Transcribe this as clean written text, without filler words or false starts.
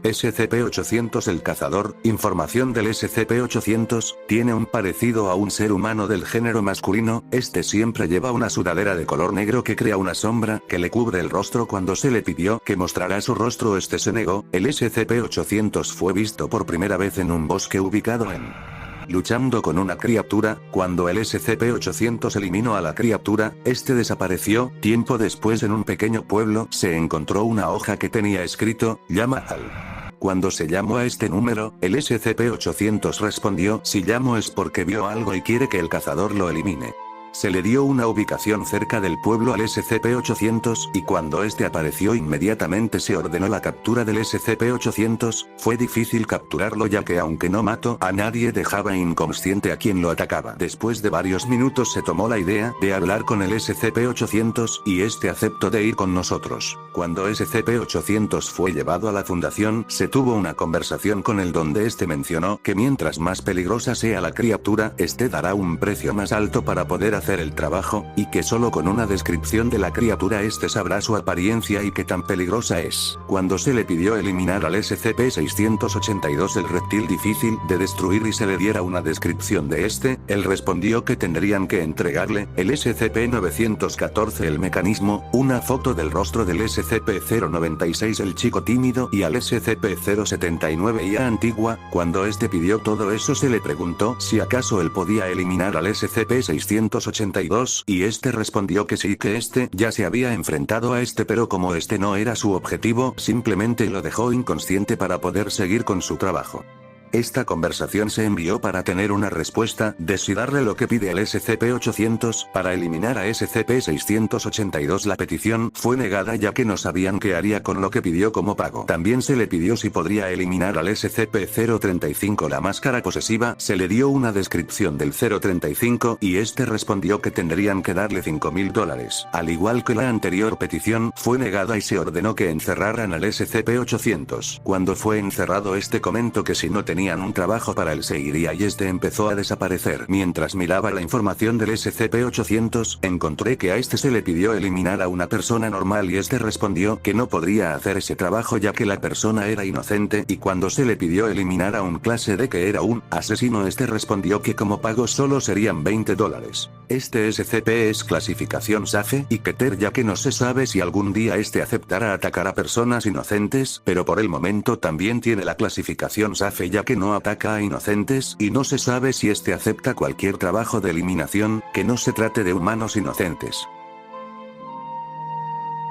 SCP-800 el cazador, información del SCP-800, tiene un parecido a un ser humano del género masculino, este siempre lleva una sudadera de color negro que crea una sombra que le cubre el rostro. Cuando se le pidió que mostrara su rostro este se negó. El SCP-800 fue visto por primera vez en un bosque ubicado en luchando con una criatura. Cuando el SCP-800 eliminó a la criatura, este desapareció. Tiempo después en un pequeño pueblo se encontró una hoja que tenía escrito, llama al. Cuando se llamó a este número, el SCP-800 respondió, si llamo es porque vio algo y quiere que el cazador lo elimine. Se le dio una ubicación cerca del pueblo al SCP-800, y cuando este apareció inmediatamente se ordenó la captura del SCP-800, fue difícil capturarlo ya que aunque no mató a nadie dejaba inconsciente a quien lo atacaba. Después de varios minutos se tomó la idea de hablar con el SCP-800, y este aceptó de ir con nosotros. Cuando SCP-800 fue llevado a la fundación, se tuvo una conversación con él donde este mencionó que mientras más peligrosa sea la criatura, este dará un precio más alto para poder hacer el trabajo, y que solo con una descripción de la criatura este sabrá su apariencia y qué tan peligrosa es. Cuando se le pidió eliminar al SCP-682 el reptil difícil de destruir y se le diera una descripción de este, él respondió que tendrían que entregarle el SCP-914 el mecanismo, una foto del rostro del SCP-096 el chico tímido y al SCP-079 IA antigua. Cuando este pidió todo eso se le preguntó si acaso él podía eliminar al SCP-682 y este respondió que sí, que este ya se había enfrentado a este, pero como este no era su objetivo, simplemente lo dejó inconsciente para poder seguir con su trabajo. Esta conversación se envió para tener una respuesta de si darle lo que pide el SCP-800 para eliminar a SCP-682. La petición fue negada ya que no sabían qué haría con lo que pidió como pago. También se le pidió si podría eliminar al SCP-035 la máscara posesiva. Se le dio una descripción del 035 y este respondió que tendrían que darle $5.000. Al igual que la anterior petición, fue negada y se ordenó que encerraran al SCP-800. Cuando fue encerrado este comentó que si no tenía un trabajo para él se iría y este empezó a desaparecer. Mientras miraba la información del SCP-800, encontré que a este se le pidió eliminar a una persona normal y este respondió que no podría hacer ese trabajo ya que la persona era inocente, y cuando se le pidió eliminar a un clase D que era un asesino este respondió que como pago solo serían $20. Este SCP es clasificación SAFE y Keter ya que no se sabe si algún día este aceptará atacar a personas inocentes, pero por el momento también tiene la clasificación SAFE ya que no ataca a inocentes y no se sabe si este acepta cualquier trabajo de eliminación, que no se trate de humanos inocentes.